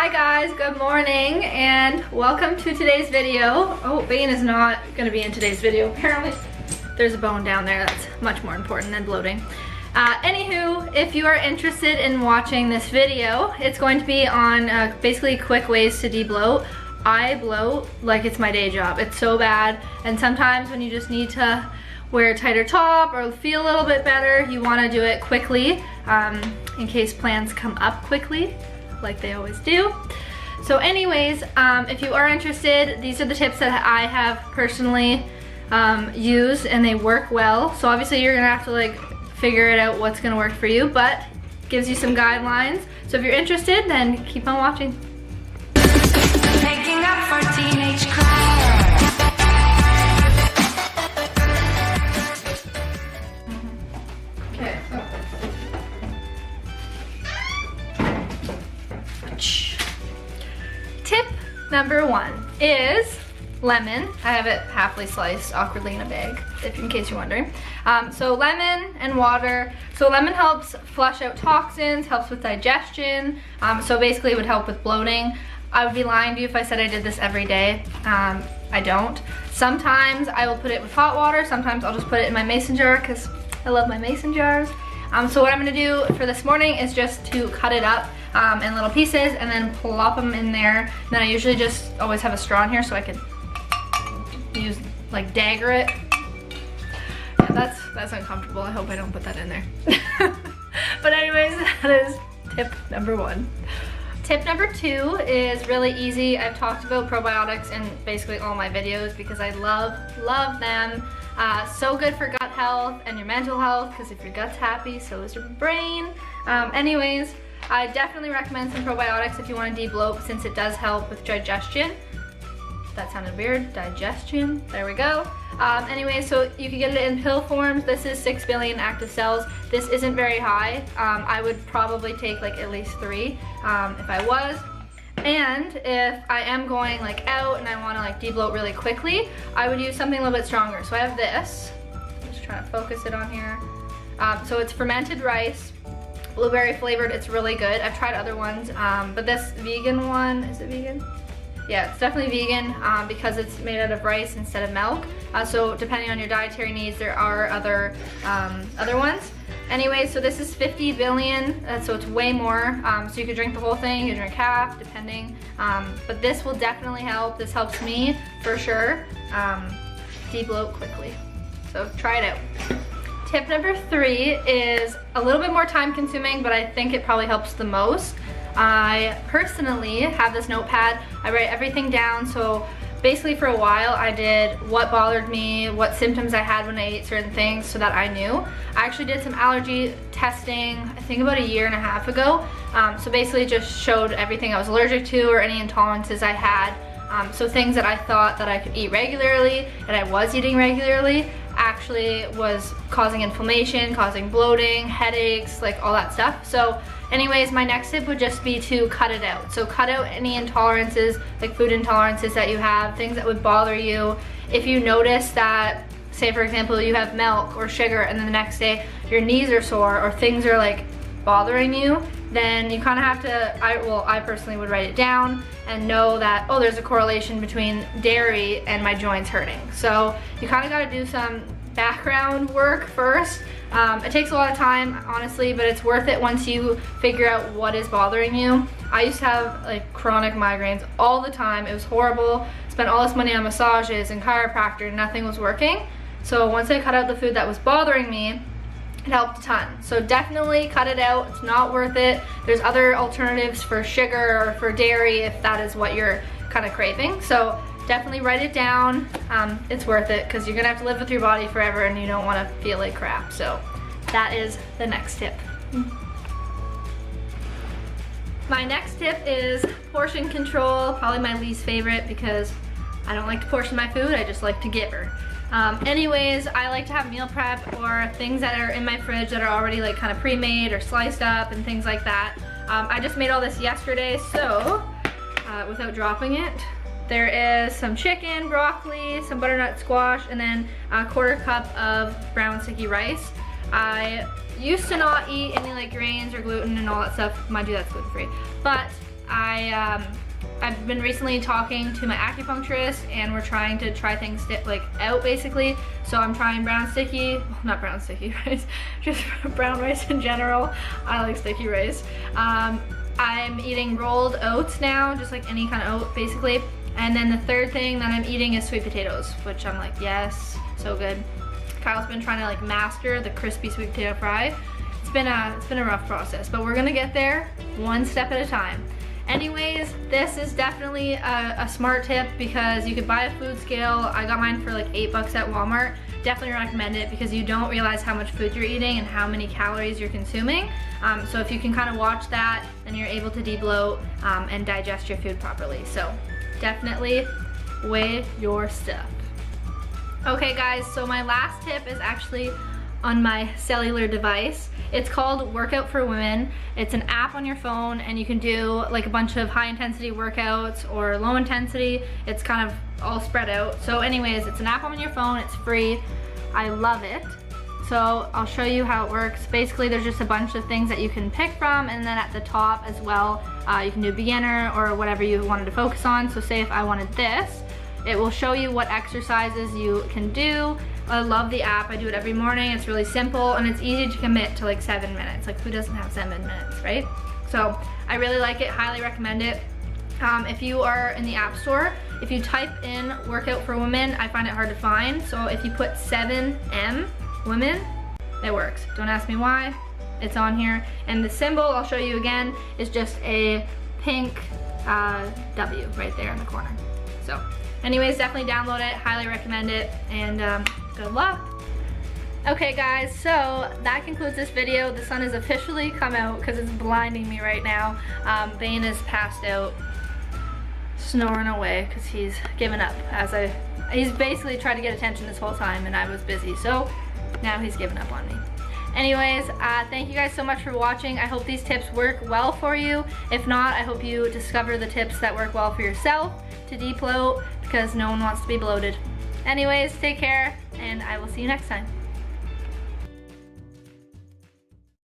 Hi guys, good morning and welcome to today's video. Oh, Bane is not gonna be in today's video. Apparently there's a bone down there that's much more important than bloating. Anywho, if you are interested in watching this video, it's going to be on basically quick ways to de-bloat. I bloat like it's my day job. It's so bad, and sometimes when you just need to wear a tighter top or feel a little bit better, you want to do it quickly in case plans come up quickly, like they always do. So anyways, if you are interested, these are the tips that I have personally used and they work well. So obviously you're gonna have to like figure it out what's gonna work for you, but gives you some guidelines. So if you're interested, then keep on watching. Making up for teenage cry. Okay, so. Tip number 1 is lemon. I have it halfly sliced awkwardly in a bag, in case you're wondering. So lemon and water. So lemon helps flush out toxins, helps with digestion. So basically it would help with bloating. I would be lying to you if I said I did this every day. I don't. Sometimes I will put it with hot water. Sometimes I'll just put it in my mason jar because I love my mason jars. So what I'm gonna do for this morning is just to cut it up in little pieces and then plop them in there. And then I usually just always have a straw in here so I can use, like, dagger it. Yeah, that's uncomfortable. I hope I don't put that in there. But anyways, that is tip number 1. Tip number 2 is really easy. I've talked about probiotics in basically all my videos because I love them. So good for gut health and your mental health, because if your gut's happy, so is your brain. Anyways, I definitely recommend some probiotics if you want to de-bloat, since it does help with digestion. That sounded weird. Digestion. There we go. Anyway, so you can get it in pill forms. This is 6 billion active cells. This isn't very high. I would probably take like at least 3 if I was. And if I am going like out and I want to like de-bloat really quickly, I would use something a little bit stronger. So I have this. I'm just trying to focus it on here. So it's fermented rice, blueberry flavored. It's really good. I've tried other ones, but this vegan one, is it vegan? Yeah, it's definitely vegan because it's made out of rice instead of milk. So depending on your dietary needs, there are other ones. Anyway, so this is 50 billion, so it's way more. So you could drink the whole thing, you could drink half, depending. But this will definitely help. This helps me for sure de-bloat quickly. So try it out. Tip number 3 is a little bit more time consuming, but I think it probably helps the most. I personally have this notepad. I write everything down. So basically for a while I did what bothered me, what symptoms I had when I ate certain things, so that I knew. I actually did some allergy testing, I think about 1.5 years ago. So basically just showed everything I was allergic to or any intolerances I had. So things that I thought that I could eat regularly and I was eating regularly actually was causing inflammation, causing bloating, headaches, like all that stuff. So anyways, my next tip would just be to cut it out. So cut out any intolerances, like food intolerances that you have, things that would bother you. If you notice that, say for example, you have milk or sugar and then the next day your knees are sore or things are like bothering you, then you kind of have to, I personally would write it down and know that, oh, there's a correlation between dairy and my joints hurting. So you kind of got to do some background work first. It takes a lot of time, honestly, but it's worth it once you figure out what is bothering you. I used to have like chronic migraines all the time. It was horrible. Spent all this money on massages and chiropractor, nothing was working. So once I cut out the food that was bothering me, it helped a ton. So definitely cut it out. It's not worth it. There's other alternatives for sugar or for dairy if that is what you're kind of craving. So definitely write it down. It's worth it because you're gonna have to live with your body forever and you don't want to feel like crap. So that is the next tip. My next tip is portion control. Probably my least favorite because I don't like to portion my food. I just like to give her. Anyways, I like to have meal prep or things that are in my fridge that are already like kind of pre-made or sliced up and things like that. I just made all this yesterday, so without dropping it, there is some chicken, broccoli, some butternut squash, and then a 1/4 cup of brown sticky rice. I used to not eat any like grains or gluten and all that stuff. Mind you, that's gluten free. But I've been recently talking to my acupuncturist, and we're trying to try things like out basically. So I'm trying brown sticky, well, not brown sticky rice, just brown rice in general. I like sticky rice. I'm eating rolled oats now, just like any kind of oat basically. And then the third thing that I'm eating is sweet potatoes, which I'm like, yes, so good. Kyle's been trying to like master the crispy sweet potato fry. It's been a rough process, but we're gonna get there one step at a time. Anyways, this is definitely a smart tip because you could buy a food scale. I got mine for like $8 at Walmart. Definitely recommend it because you don't realize how much food you're eating and how many calories you're consuming. So if you can kind of watch that, then you're able to de-bloat and digest your food properly. So definitely weigh your stuff. Okay guys, so my last tip is actually on my cellular device. It's called Workout for Women. It's an app on your phone, and you can do like a bunch of high intensity workouts or low intensity. It's kind of all spread out. So anyways, it's an app on your phone, it's free. I love it. So I'll show you how it works. Basically, there's just a bunch of things that you can pick from, and then at the top as well, you can do beginner or whatever you wanted to focus on. So say if I wanted this, it will show you what exercises you can do. I love the app. I do it every morning. It's really simple and it's easy to commit to like 7 minutes. Like who doesn't have 7 minutes, right? So I really like it, highly recommend it. If you are in the App Store, if you type in Workout for Women, I find it hard to find. So if you put 7M, women, it works. Don't ask me why, it's on here. And the symbol, I'll show you again, is just a pink W right there in the corner. So anyways, definitely download it, highly recommend it, and good luck. Okay guys, so that concludes this video. The sun has officially come out because it's blinding me right now. Bane is passed out, snoring away because he's given up. He's basically tried to get attention this whole time and I was busy, so now he's given up on me. Anyways, thank you guys so much for watching. I hope these tips work well for you. If not, I hope you discover the tips that work well for yourself to de-bloat, because no one wants to be bloated. Anyways, take care, and I will see you next time.